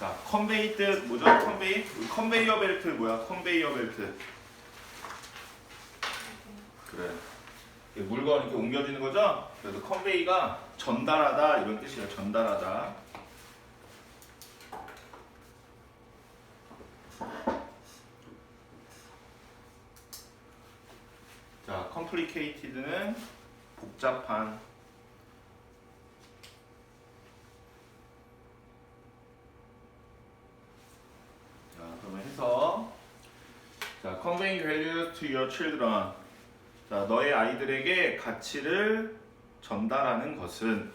자, 컨베이 뜻 뭐죠? 컨베이? 컨베이어 벨트 뭐야? 컨베이어 벨트. 그래. 물건 이렇게 옮겨지는 거죠? 그래서 컨베이가 전달하다 이런 뜻이에요. 전달하다. 자, complicated는 복잡한. 자, 그러면 해서 자, conveying values to your children. 자, 너의 아이들에게 가치를 전달하는 것은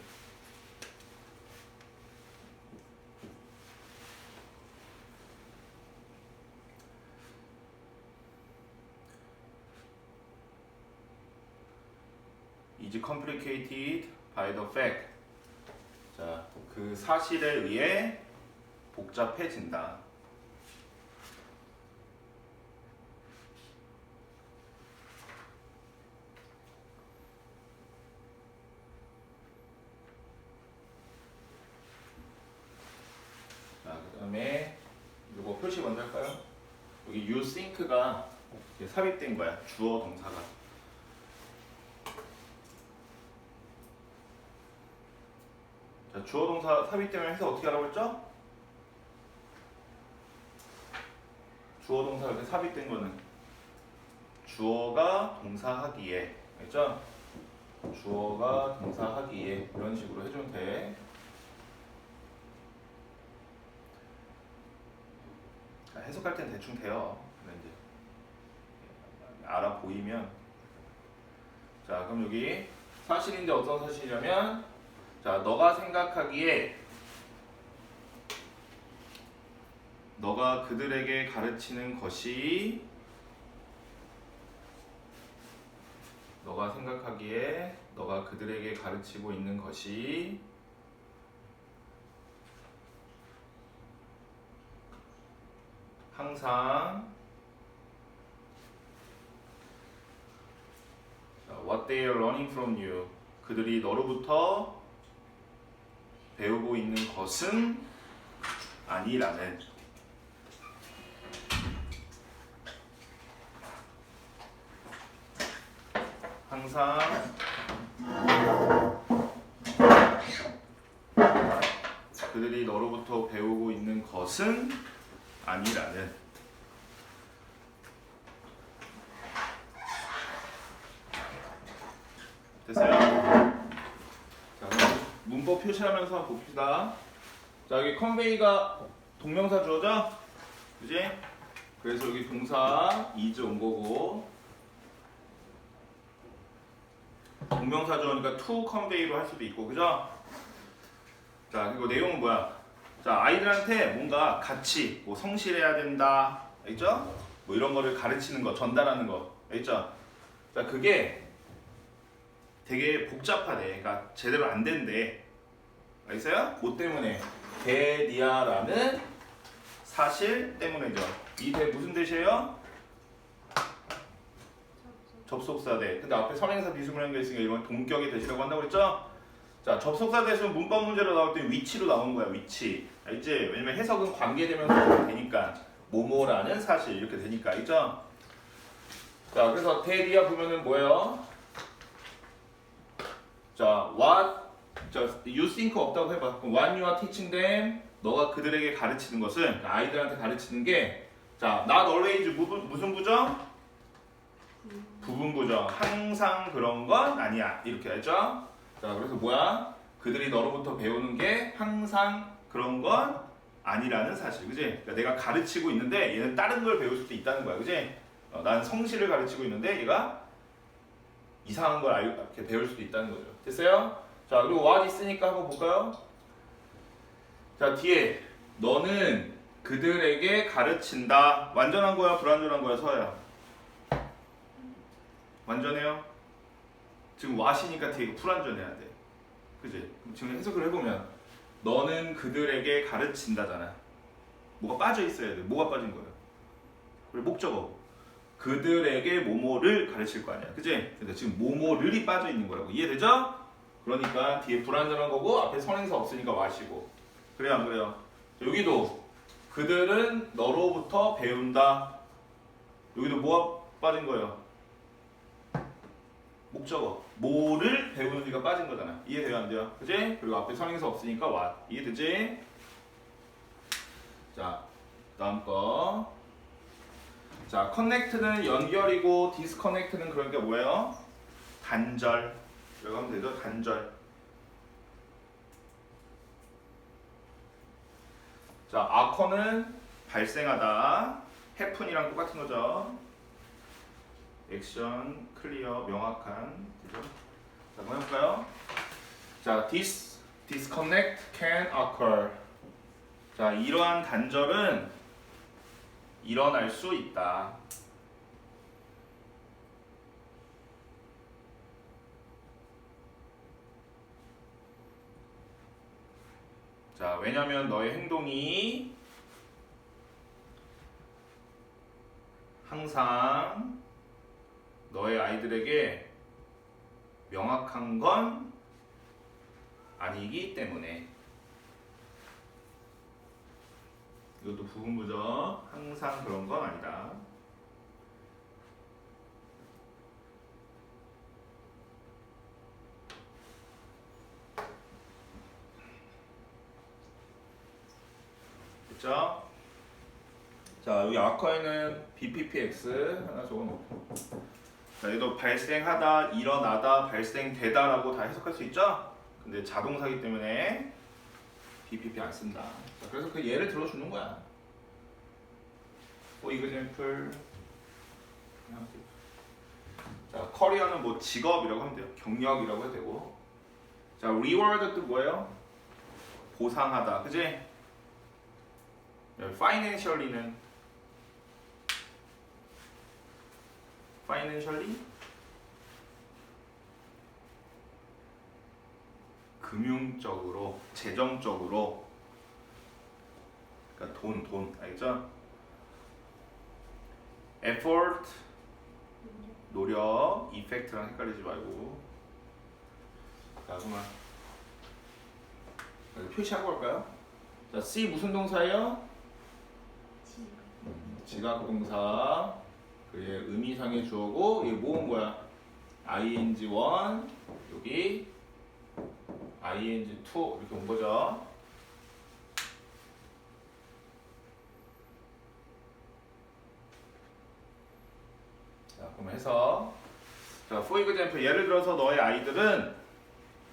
is complicated by the fact. 자, 그 사실에 의해 복잡해진다. 자, 그 다음에 이거 표시 먼저 할까요? 여기 you think가 삽입된 거야. 주어 동사가. 자, 주어 동사 삽입되면 해서 어떻게 하라고 했죠? 주어 동사 이렇게 삽입된 거는 주어가 동사하기에, 알죠? 주어가 동사하기에 이런 식으로 해주면 돼. 자, 해석할 땐 대충 돼요. 근데 이제 알아 보이면. 자, 그럼 여기 사실인데 어떤 사실이냐면, 자, 너가 생각하기에 너가 그들에게 가르치는 것이 너가 생각하기에 너가 그들에게 가르치고 있는 것이 항상 자, what they are learning from you. 그들이 너로부터 배우고 있는 것은 아니라는. 항상 그들이 너로부터 배우고 있는 것은 아니라는. 됐어요? 자, 그럼 문법 표시하면서 봅시다. 자, 여기 컨베이가 동명사 주어죠? 그지? 그래서 여기 동사 is 온 거고, 동명사 주어니까 to convey로 할 수도 있고, 그죠? 자, 그리고 내용은 뭐야? 자, 아이들한테 뭔가 가치, 뭐 성실해야 된다, 알죠? 뭐 이런 거를 가르치는 거, 전달하는 거, 알죠? 자, 그게 되게 복잡하대. 그러니까 제대로 안 된대. 알겠어요? 뭐 때문에? 대디아라는 사실 때문이죠. 이 대 무슨 대시예요? 접속사 대. 근데 앞에 선행사 비스무리한 게 있으니까 이건 동격의 대시라고 한다고 했죠? 자, 접속사 대시는 문법 문제로 나올 때 위치로 나오는 거야. 위치. 알지? 왜냐면 해석은 관계되면서 되니까. 뭐뭐라는 사실 이렇게 되니까. 알죠? 자, 그래서 대디아 보면은 뭐예요? 자, you think 없다고 해봐. 그럼 what you are teaching them, 너가 그들에게 가르치는 것은, 아이들한테 가르치는 게, 자, not always 무슨 부정? 부분 부정. 항상 그런 건 아니야. 이렇게 알죠? 자, 그래서 뭐야? 그들이 너로부터 배우는 게 항상 그런 건 아니라는 사실, 그지? 그러니까 내가 가르치고 있는데 얘는 다른 걸 배울 수도 있다는 거야, 그지? 난 성실을 가르치고 있는데 얘가 이상한 걸 이렇게 배울 수도 있다는 거죠. 됐어요? 자, 그리고 what 있으니까 한번 볼까요? 자, 뒤에 너는 그들에게 가르친다. 완전한 거야, 불완전한 거야, 서야? 완전해요? 지금 what이니까 뒤에 불완전해야 돼. 그지? 지금 해석을 해보면 너는 그들에게 가르친다잖아. 뭐가 빠져 있어야 돼. 뭐가 빠진 거예요? 그리고 목적어. 그들에게 뭐뭐를 가르칠 거 아니야. 그지? 근데 지금 뭐뭐를이 빠져 있는 거라고. 이해되죠? 그러니까 뒤에 불완전한 거고 앞에 선행사 없으니까 what이고. 그래요, 안 그래요? 여기도 그들은 너로부터 배운다. 여기도 뭐가 빠진 거예요? 목적어. 뭐를 배우는지가 빠진 거잖아. 이해돼요, 안 돼요? 그지? 그리고 앞에 성형사 없으니까 what. 이해되지? 자, 다음 거. 자, connect는 연결이고 disconnect는 그러니까 뭐예요? 단절. 이라고 하면 되죠? 단절. 자, occur는 발생하다. happen이랑 똑같은 거죠. 액션, 클리어, 명확한. 그죠? 자, 한번 해볼까요? 자, disconnect can occur. 자, 이러한 단절은 일어날 수 있다. 자, 왜냐면 너의 행동이 항상 너의 아이들에게 명확한 건 아니기 때문에. 이것도 부분부죠. 항상 그런 건 아니다. 됐죠? 자, 여기 아커에는 BPPX 하나 적어놓고. 자, 얘도 발생하다, 일어나다, 발생되다라고 다 해석할 수 있죠? 근데 자동사기 때문에 BPP 안 쓴다. 자, 그래서 그 예를 들어주는 거야. For example. 자, 커리어는 뭐 직업이라고 하면 돼요. 경력이라고 해도 되고. 자, reward도 뭐예요? 보상하다. 그지? financially는 금융적으로, 재정적으로. 그러니까 돈. 알겠죠? effort, 노력, effect랑 헷갈리지 말고. 자, 그만. 표시하고 갈까요? 자, C 무슨 동사예요? 지각동사. 그게 의미상의 주어고, 이게 뭐 온 거야? ing1, 여기 ing2 이렇게 온 거죠. 자, 그럼 해서, 자, for example, 예를 들어서 너의 아이들은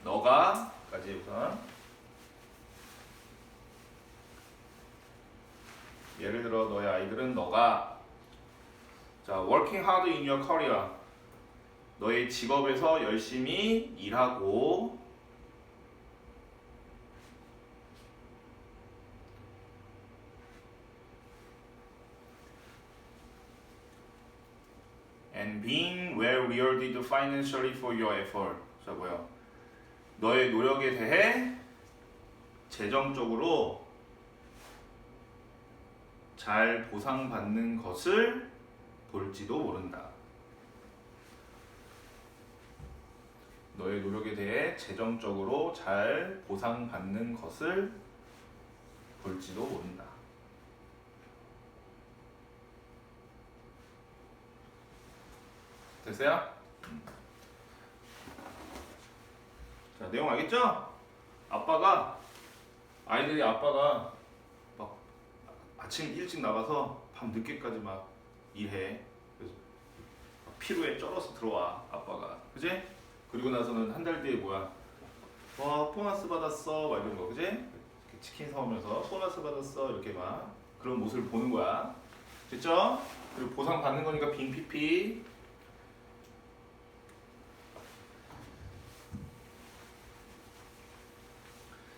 너가까지 우선. 예를 들어 너의 아이들은 너가 자, working hard in your career. 너의 직업에서 열심히 일하고 and being well rewarded financially for your effort. 자, 뭐야? 너의 노력에 대해 재정적으로 잘 보상받는 것을 볼지도 모른다. 너의 노력에 대해 재정적으로 잘 보상받는 것을 볼지도 모른다. 됐어요? 자, 내용 알겠죠? 아이들이 아빠가 막 아침 일찍 나가서 밤 늦게까지 막 일해. 그래서 막 피로에 쩔어서 들어와, 아빠가. 그지? 그리고 나서는 한 달 뒤에 뭐야? 와, 보너스 받았어. 막 이런 거, 그지? 이렇게 치킨 사오면서 보너스 받았어. 이렇게 막 그런 모습을 보는 거야. 됐죠? 그리고 보상 받는 거니까 빈 PP.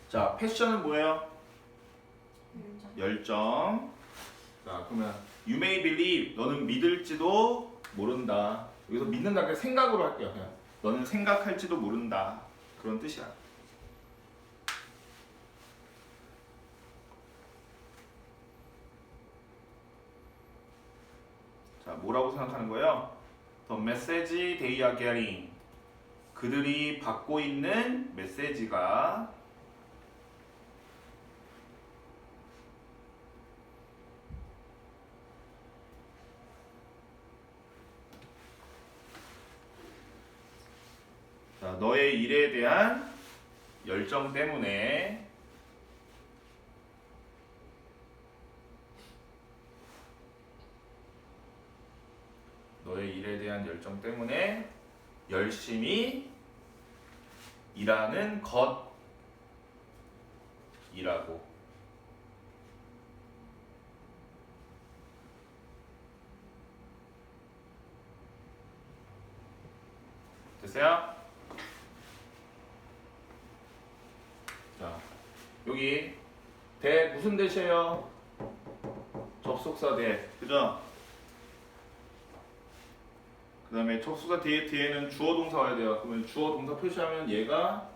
자, 패션은 뭐예요? 열정. 자, 그러면 you may believe, 너는 믿을지도 모른다. 여기서 믿는다는 게 생각으로 할게요. 그냥 너는 생각할지도 모른다. 그런 뜻이야. 자, 뭐라고 생각하는 거예요? The message they are getting. 그들이 받고 있는 메시지가 너의 일에 대한 열정 때문에 열심히 일하는 것이라고. 됐어요? 자, 여기 대 무슨 대시에요? 접속사 대, 그죠? 그 다음에 접속사 뒤에는 주어 동사 와야 돼요. 그러면 주어 동사 표시하면 얘가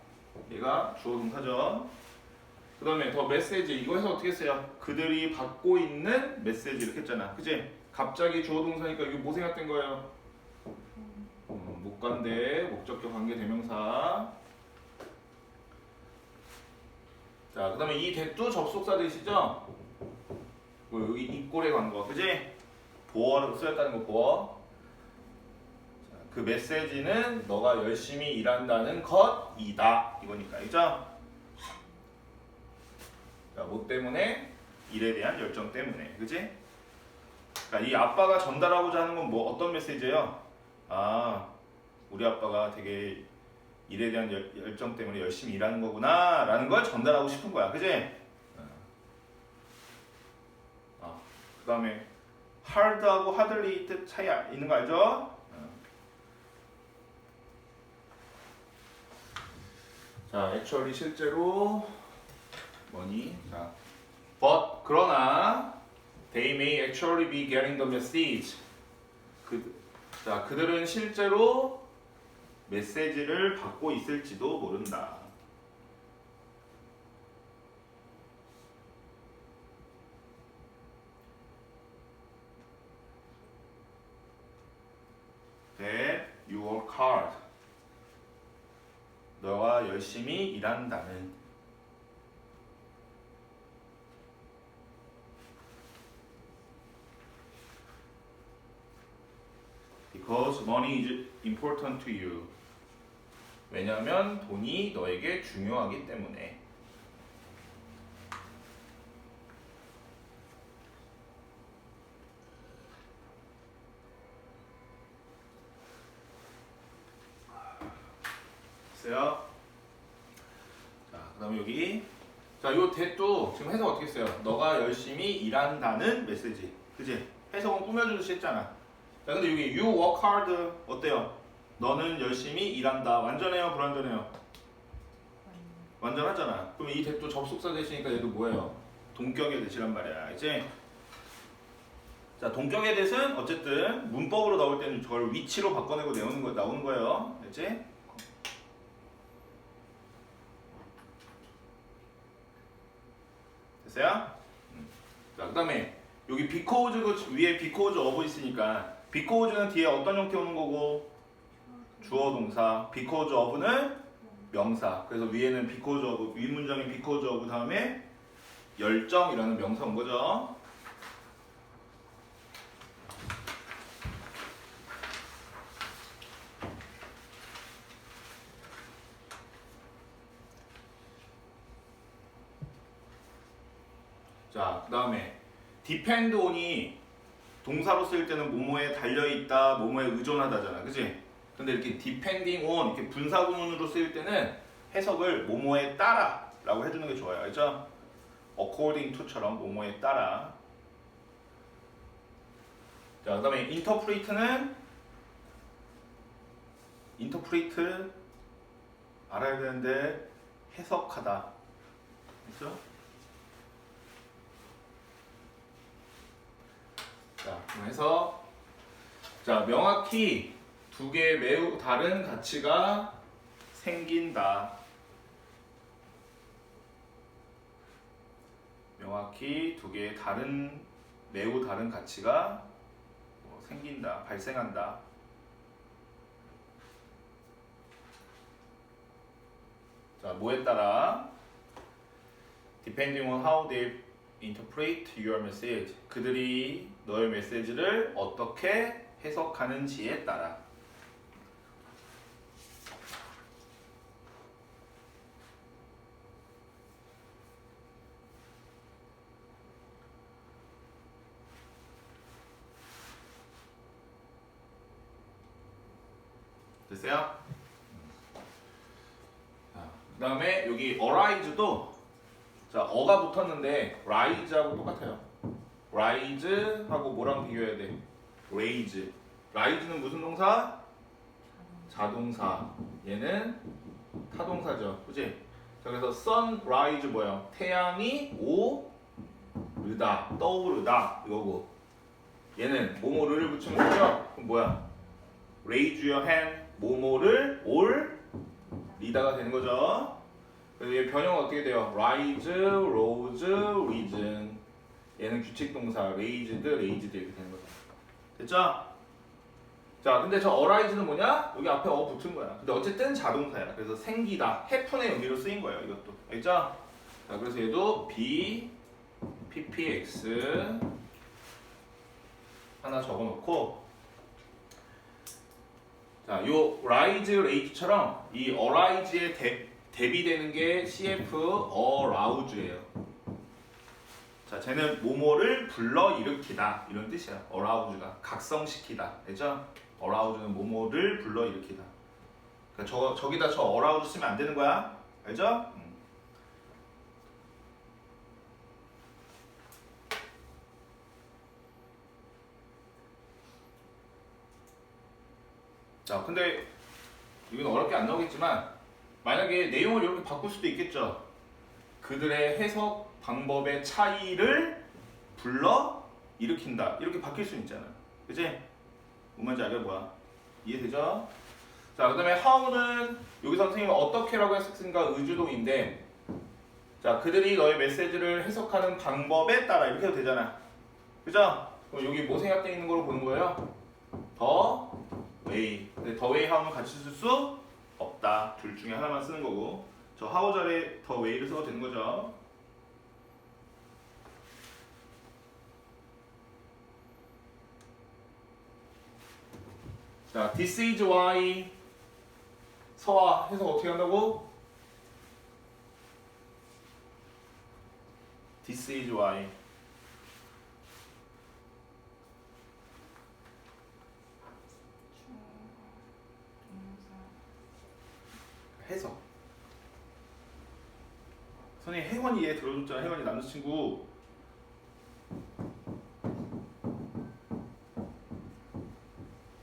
주어 동사죠. 그 다음에 더 메시지, 이거 해서 어떻게 써요? 그들이 받고 있는 메시지 이렇게 했잖아, 그치? 갑자기 주어 동사니까 이거 뭐 생각된 거예요? 목관대, 목적격 관계 대명사. 자, 그 다음에 이 대도 접속사 되시죠? 여기 입꼬리에 간 거, 그치? 보어로 쓰였다는 거, 보어. 자, 그 메시지는 너가 열심히 일한다는 것이다, 이거니까, 그죠? 자, 뭐 때문에? 일에 대한 열정 때문에, 그치? 그러니까 이 아빠가 전달하고자 하는 건 뭐 어떤 메시지예요? 아, 우리 아빠가 되게 일에 대한 열정 때문에 열심히 일하는 거구나 라는 걸 전달하고 싶은 거야, 그치? 그 다음에 hard하고 hardly 뜻 차이 있는 거 알죠? 자, actually 실제로 뭐니? 자, but 그러나 they may actually be getting the message. 그들은 실제로 메시지를 받고 있을지도 모른다. That you work hard. 너가 열심히 일한다는. Because money is important to you. 왜냐하면 돈이 너에게 중요하기 때문에. 됐어요? 자, 그다음에 여기 자, 요 대도 지금 해석 어떻게 써요? 너가 열심히 일한다는 메시지. 그치? 해석은 꾸며주듯이 했잖아. 자, 근데 여기 you work hard 어때요? 너는 열심히 일한다. 완전해요? 불완전해요? 완전하잖아. 그럼 이 대도 접속사 대시니까 얘도 뭐예요? 동격의 대시란 말이야. 이제 자, 동격의 대시는 어쨌든 문법으로 나올 때는 저걸 위치로 바꿔내고 나오는 거예요. 알지? 됐어요? 자, 그 다음에 여기 because 위에 because of 있으니까 because는 뒤에 어떤 형태 오는 거고? 주어 동사. because of는 명사. 그래서 위에는 because of, 위 문장인 because of 다음에 열정이라는 명사 온 거죠. 자, 그 다음에 depend on이 동사로 쓸 때는 뭐뭐에 달려있다, 뭐뭐에 의존하다잖아, 그치? 근데 이렇게 depending on 이렇게 분사구문으로 쓰일 때는 해석을 뭐뭐에 따라 라고 해주는 게 좋아요, 알죠? according to처럼 뭐뭐에 따라. 자, 그 다음에 interpret는 interpret 알아야 되는데 해석하다, 그렇죠? 자, 그래서 자, 명확히 두 개의 매우 다른 가치가 생긴다. 명확히 두 개의 매우 다른 가치가 생긴다, 발생한다. 자, 뭐에 따라? Depending on how they interpret your message. 그들이 너의 메시지를 어떻게 해석하는지에 따라. 됐어요? 그 다음에 여기 arise도 자 어가 붙었는데 rise하고 똑같아요. rise하고 뭐랑 비교해야 돼? raise. rise는 무슨 동사? 자동사. 얘는 타동사죠. 그치? 자, 그래서 sunrise 뭐야? 태양이 오르다, 떠오르다 이거고. 얘는 뭐뭐를 붙이면 되죠? 그럼 뭐야? raise your hand, 뭐뭐를 올리다가 되는 거죠. 그래서 얘 변형은 어떻게 돼요? rise, rose, risen. 얘는 규칙 동사 raised, raised 이렇게 되는 거죠. 됐죠? 자, 근데 저 arise는 뭐냐? 여기 앞에 어 붙은 거야. 근데 어쨌든 자동사야. 그래서 생기다, haven의 의미로 쓰인 거예요. 이것도. 알죠? 자, 그래서 얘도 B, PPX 하나 적어놓고 자, 요 rise, rate처럼 이 arise에 대비되는 게 CF, arouse예요. 자, 쟤는 뭐뭐를 불러일으키다 이런 뜻이야. arouse가 각성시키다. 알죠? arouse는 뭐뭐를 불러일으키다. 그러니까 저기다 저 arouse 쓰면 안 되는 거야. 알죠? 자, 근데 이건 어렵게 안 나오겠지만 만약에 내용을 이렇게 바꿀 수도 있겠죠. 그들의 해석 방법의 차이를 불러 일으킨다. 이렇게 바뀔 수 있잖아. 그치? 뭔 말인지 알게 뭐야? 이해되죠? 자, 그 다음에 how는 여기서 선생님이 어떻게라고 했으니까 의주동인데 자, 그들이 너의 메시지를 해석하는 방법에 따라 이렇게 해도 되잖아. 그죠? 그럼 여기 뭐 생략되어 있는 걸로 보는 거예요? the way. 근데 the way, how는 같이 쓸 수 없다. 둘 중에 하나만 쓰는 거고 저 how 자리에 the way를 써도 되는 거죠. 자, this is why 서와 해석 어떻게 한다고? This is why. 해석. 선생님 혜원이 얘 들어줬잖아. 혜원이 남자친구.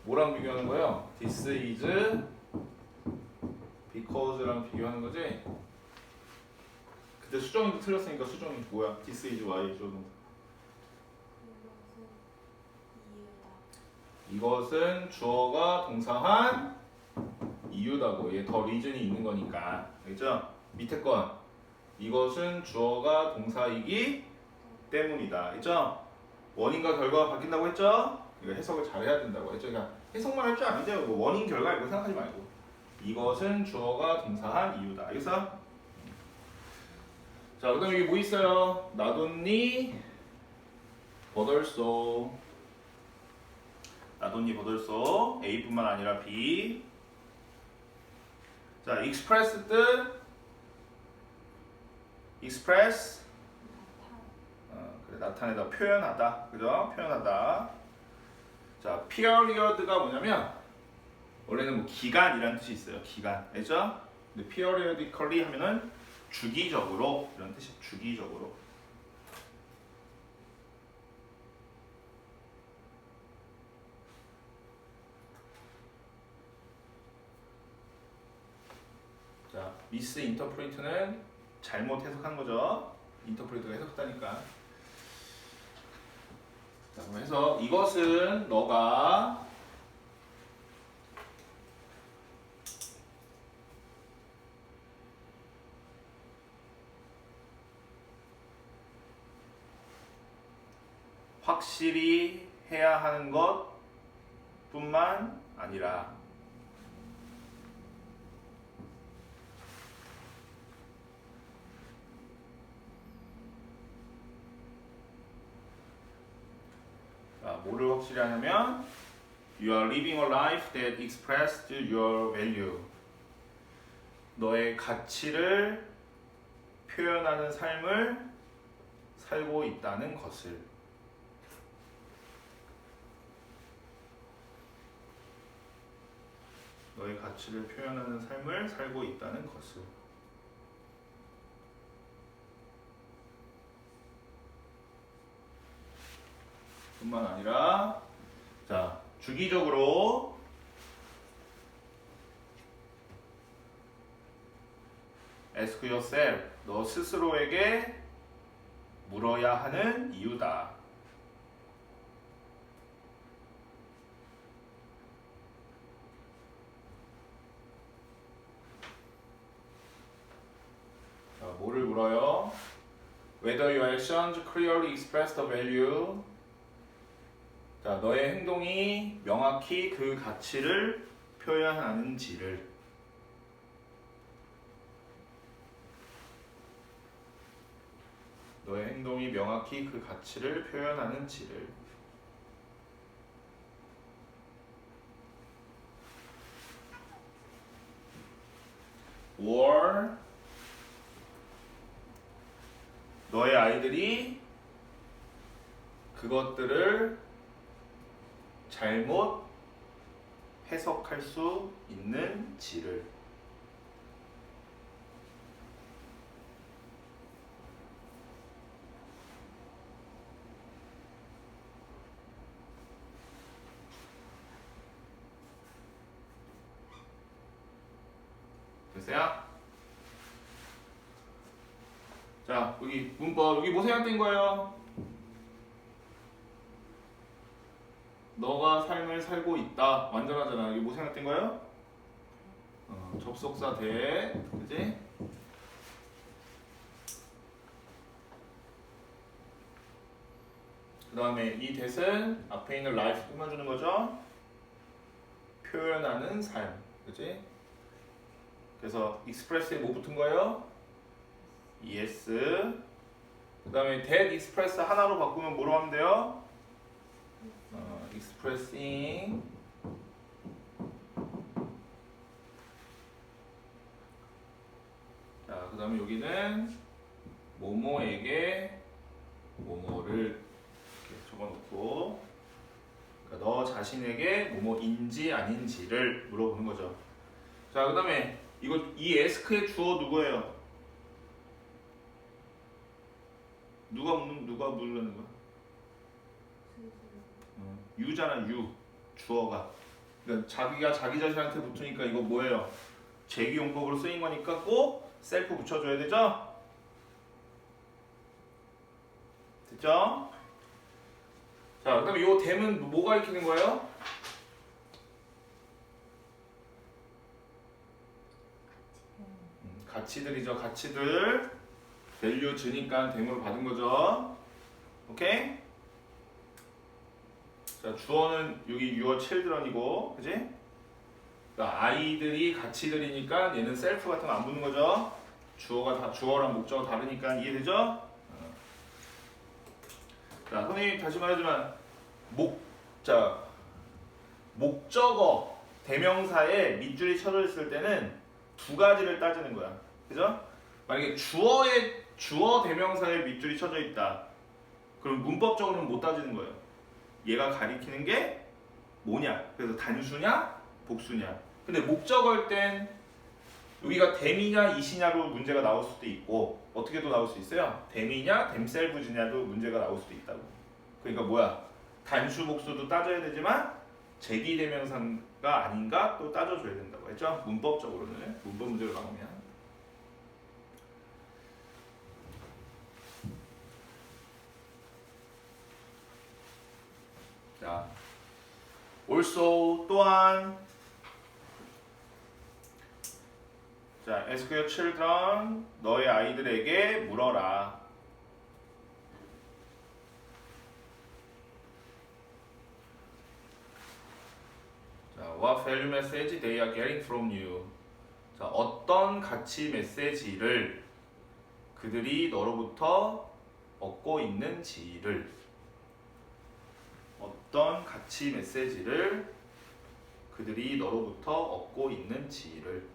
뭐랑 비교하는 거예요? This is because랑 비교하는 거지? 그때 수정이도 틀렸으니까 수정이 뭐야? This is why 조동사. 이것은 주어가 동사한 이유다고. 얘 더 리즌이 있는 거니까. 알겠죠? 밑에 건 이것은 주어가 동사이기 때문이다. 알겠죠? 원인과 결과가 바뀐다고 했죠? 이거 해석을 잘 해야 된다고 했죠? 그러니까 해석만 할 줄 아는데 뭐 원인 결과 이거 생각하지 말고 이것은 주어가 동사한 이유다. 알겠어? 자, 그 다음에 여기 뭐 있어요? 나돈니 버덜소. 나돈니 버덜소. A뿐만 아니라 B. 자, express 뜻 express 그래, 나타내다, 표현하다. 그죠? 표현하다. 자, period가 뭐냐면 원래는 뭐 기간이라는 뜻이 있어요. 기간. 알죠? 근데 periodically 하면은 주기적으로 이런 뜻이에요. 주기적으로. 자, misinterpret는 잘못 해석한 거죠. 인터프레이터가 해석했다니까. 자, 그럼 해서 이것은 너가 확실히 해야 하는 것뿐만 아니라 뭐를 확실히 하냐면 You are living a life that expressed your value. 너의 가치를 표현하는 삶을 살고 있다는 것을. 너의 너의 가치를 표현하는 삶을 살고 있다는 것을. 뿐만 아니라 자, 주기적으로 ask yourself, 너 스스로에게 물어야 하는 이유다. 자, 뭐를 물어요? Whether your actions clearly express the value. 자, 너의 행동이 명확히 그 가치를 표현하는지를. 너의 행동이 명확히 그 가치를 표현하는지를. or 너의 아이들이 그것들을 잘못 해석할 수 있는지를. 됐어요? 자, 여기 문법, 여기 뭐 생각된 거예요? 너가 삶을 살고 있다. 완전하잖아. 여기 뭐 생각된 거예요? 접속사 대, 그지? 그 다음에 이 that은 앞에 있는 life 꾸며주는 거죠? 표현하는 삶, 그지? 그래서 express에 뭐 붙은 거예요? yes. 그 다음에 that express 하나로 바꾸면 뭐로 하면 돼요? expressing. 자, 그 다음에 여기는 뭐뭐에게 뭐뭐를 이렇게 적어놓고, 그러니까 너 자신에게 뭐뭐인지 아닌지를 물어보는 거죠. 자, 그 다음에 이 ask의 주어 누구예요? 누가 물으라는 거야? you잖아, you. 주어가. 그러니까 자기가 자기 자신한테 붙으니까 이거 뭐예요? 제기용법으로 쓰인 거니까 꼭 셀프 붙여줘야 되죠? 됐죠? 자, 그 다음에 요 them은 뭐 가리키는 거예요? 가치들이죠. 가치들. value 주니까 them으로 받은 거죠. 오케이? 자, 주어는 여기 your children이고, 그지? 그러니까 아이들이 가치들이니까 얘는 self 같은 거 안 붙는 거죠. 주어랑 목적어 다르니까 이해되죠? 자, 선생님 다시 말하지만 목적어 대명사에 밑줄이 쳐져 있을 때는 두 가지를 따지는 거야. 그죠? 만약에 주어 대명사에 밑줄이 쳐져 있다. 그럼 문법적으로는 못 따지는 거예요. 얘가 가리키는 게 뭐냐? 그래서 단수냐, 복수냐. 근데 목적어일 땐 여기가 them이냐, it이냐로 문제가 나올 수도 있고, 어떻게도 나올 수 있어요? them이냐, themselves냐도 문제가 나올 수도 있다고. 그러니까 뭐야? 단수, 복수도 따져야 되지만 제기 대명사가 아닌가 또 따져줘야 된다고 했죠? 문법적으로는. 문법 문제로 나오면. 자, also 또한, 자, ask your children, 너의 아이들에게 물어라. 자, what value message they are getting from you. 자, 어떤 가치 메시지를 그들이 너로부터 얻고 있는지를. 어떤 가치 메시지를 그들이 너로부터 얻고 있는지를.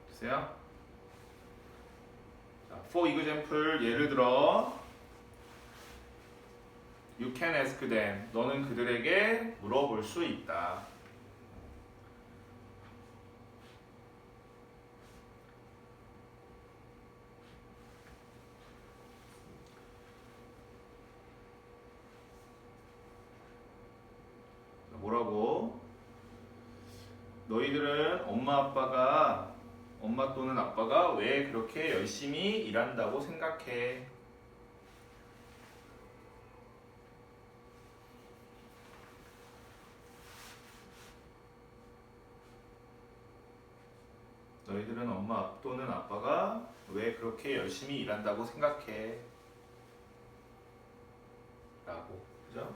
됐어요? 자, for example, 예를 들어 You can ask them. 너는 그들에게 물어볼 수 있다. 뭐라고? 너희들은 엄마 또는 아빠가 왜 그렇게 열심히 일한다고 생각해? 너희들은 엄마 또는 아빠가 왜 그렇게 열심히 일한다고 생각해? 라고. 그죠?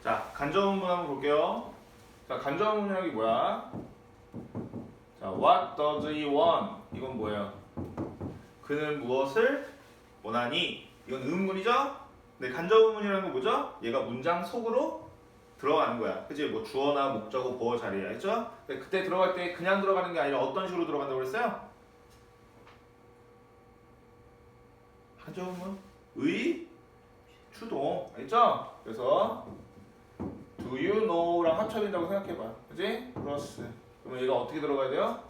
자, 간접문문 한번 볼게요. 자, 간접문문이라는 게 뭐야? 자, what does he want? 이건 뭐예요? 그는 무엇을 원하니? 이건 의문문이죠? 근데 간접문문이라는 건 뭐죠? 얘가 문장 속으로 들어가는 거야. 그치? 뭐 주어나 목적어, 보어 자리에. 알죠? 근데 그때 들어갈 때 그냥 들어가는 게 아니라 어떤 식으로 들어간다고 그랬어요? 간접문문? 의, 추동. 알죠? 그래서 Do you know랑 합쳐야 된다고 생각해봐. 그치? 플러스. 그러면 얘가 어떻게 들어가야 돼요?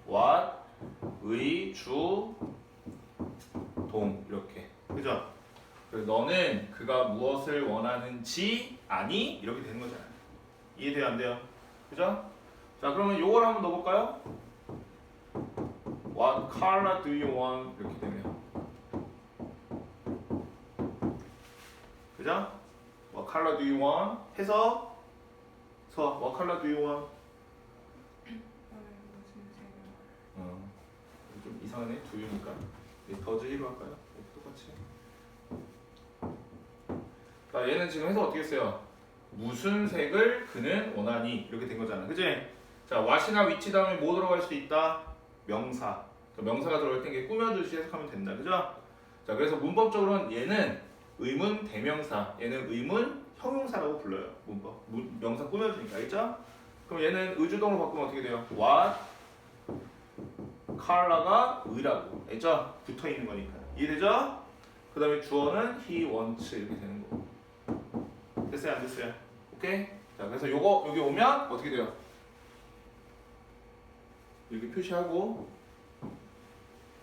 What, 의, 주, 동. 이렇게. 그죠? 그래서 너는 그가 무엇을 원하는지 아니? 이렇게 되는 거잖아요. 이해돼요? 안 돼요? 그죠? 자, 그러면 요걸 한번 넣어볼까요? What color do you want? 이렇게 되면. 그죠? What color do you want? 해서 What color do you want? 좀 이상하네. do you니까 더즈 히로 할까요? 똑같이. 자, 얘는 지금 해서 어떻게 했어요? 무슨 색을 그는 원하니? 이렇게 된 거잖아. 그치? 자, what이나 which 다음에 뭐 들어갈 수 있다? 명사. 명사가 들어갈 때 이게 꾸며주시 해석하면 된다. 그죠? 자, 그래서 문법적으로는 얘는 의문 대명사, 얘는 의문 형용사라고 불러요. 문법. 명사 꾸며주니까. 알죠? 그럼 얘는 의주동으로 바꾸면 어떻게 돼요? what, color가 의라고. 알죠? 붙어 있는 거니까. 이해되죠? 그 다음에 주어는 he wants 이렇게 되는 거. 됐어요? 안 됐어요? 오케이? 자, 그래서 요거 여기 오면 어떻게 돼요? 이렇게 표시하고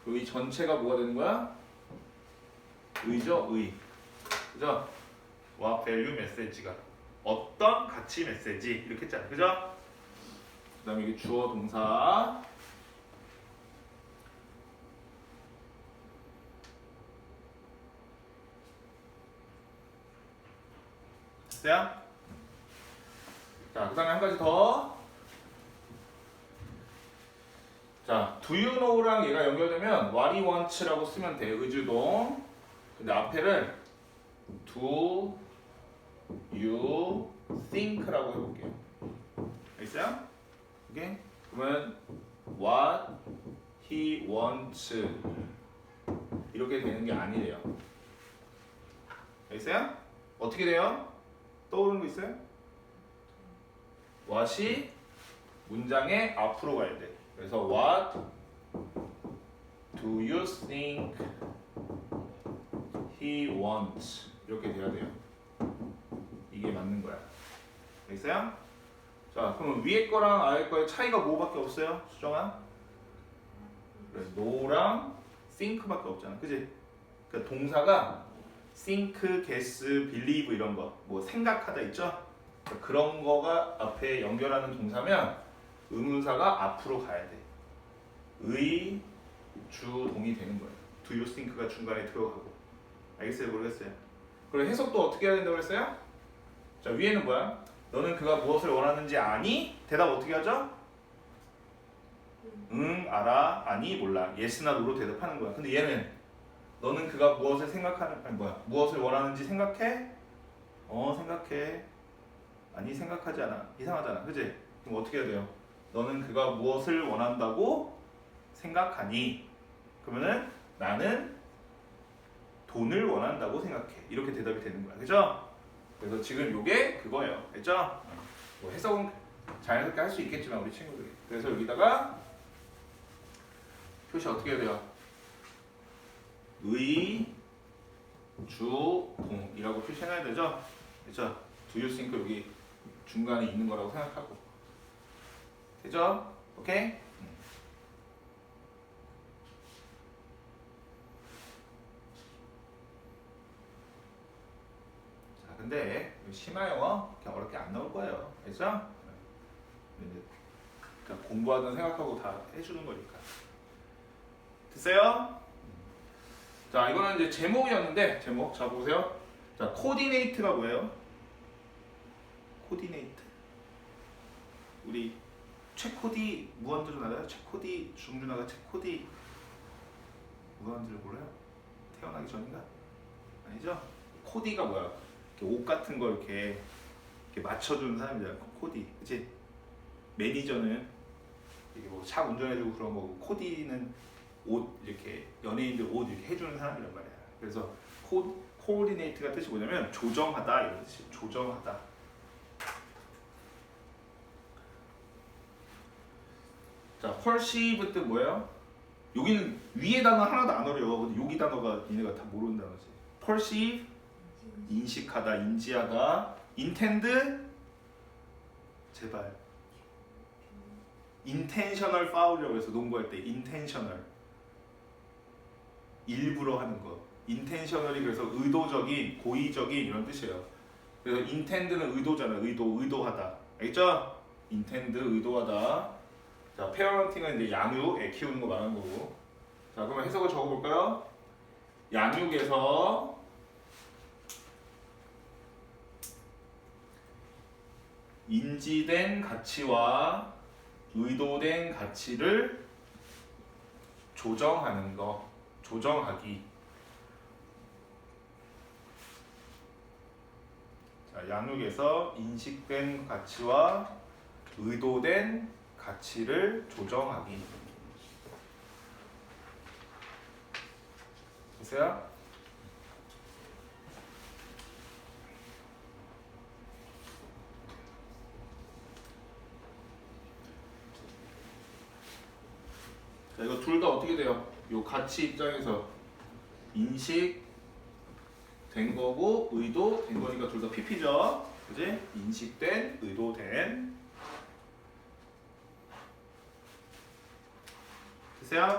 의 전체가 뭐가 되는 거야? 의죠? 의. 그죠? 와, value 메시지가 어떤 가치 메시지 이렇게 했잖아. 그죠? 그 다음에 이게 주어 동사. 됐어요? 자, 그 다음에 한 가지 더. 자, do you know랑 얘가 연결되면 what he wants라고 쓰면 돼. 의주동. 근데 앞에를 do you think라고 해볼게요. 알겠어요? 오케이? 그러면 what he wants 이렇게 되는 게 아니래요. 알겠어요? 어떻게 돼요? 떠오르는 거 있어요? what이 문장의 앞으로 가야 돼. 그래서 what do you think he wants 이렇게 돼야 돼요. 이게 맞는 거야. 알겠어요? 자, 그럼 위에 거랑 아래 거의 차이가 뭐밖에 없어요? 수정아? 그래, no랑 think밖에 없잖아. 그지? 그러니까 동사가 think, guess, believe 이런 거, 뭐 생각하다 있죠? 그러니까 그런 거가 앞에 연결하는 동사면 의문사가 앞으로 가야 돼. 의, 주, 동이 되는 거예요. do you think가 중간에 들어가고. 알겠어요? 모르겠어요? 그럼 해석도 어떻게 해야 된다고 했어요? 자, 위에는 뭐야? 너는 그가 무엇을 원하는지 아니? 대답 어떻게 하죠? 응, 알아, 아니, 몰라. yes나 no로 대답하는 거야. 근데 얘는 너는 그가 무엇을 무엇을 원하는지 생각해? 생각해. 아니, 생각하지 않아. 이상하잖아. 그지? 그럼 어떻게 해야 돼요? 너는 그가 무엇을 원한다고 생각하니? 그러면은 나는 돈을 원한다고 생각해. 이렇게 대답이 되는 거야. 그죠? 그래서 지금 요게 그거예요. 됐죠? 뭐 해석은 자연스럽게 할 수 있겠지만 우리 친구들이. 그래서 여기다가 표시 어떻게 해야 돼요? 의, 주, 동이라고 표시해놔야 되죠? 그렇죠? Do you think 여기 중간에 있는 거라고 생각하고. 되죠? 오케이? 자, 근데 심화 영어 그렇게 어렵게 안 나올 거예요. 알죠? 이제 그냥 공부하든 생각하고 다 해주는 거니까. 됐어요? 자, 이거는 이제 제목이었는데 제목 자 보세요. 자, 코디네이트가 뭐예요? 코디네이트. 우리 최코디 무한도전 알아요? 최코디 중준아가 최코디 무한도전 몰라요? 태어나기 전인가? 아니죠? 코디가 뭐야? 이렇게 옷 같은 거 이렇게 맞춰주는 사람이잖아. 코디, 그렇지? 매니저는 이게 뭐 차 운전해주고 그런 거고, 코디는 옷 이렇게 연예인들 옷 이렇게 해주는 사람이란 말이야. 그래서 코디네이트가 뜻이 뭐냐면 조정하다 이런 뜻이. 조정하다. 자, perceive 뜻 뭐예요? 여기는 위에 단어 하나도 안 어려워. 근데 여기 단어가 니네가 다 모르는 단어지. perceive 인식하다, 인지하다. intend 제발. intentional foul이라고 해서 농구할 때 intentional 일부러 하는 거. intentionally 그래서 의도적인, 고의적인 이런 뜻이에요. 그래서 intend는 의도잖아. 의도하다. 알겠죠? intend 의도하다. 자, 페어런팅은 이제 양육, 애 키우는 거 말하는 거고. 자, 그러면 해석을 적어볼까요? 양육에서 인지된 가치와 의도된 가치를 조정하는 거, 조정하기. 자, 양육에서 인식된 가치와 의도된 가치를 조정하기. 보세요. 자, 이거 둘 다 어떻게 돼요? 요 가치 입장에서 인식된 거고 의도된 거니까 둘 다 PP죠. 그지? 인식된, 의도된. 됐어요?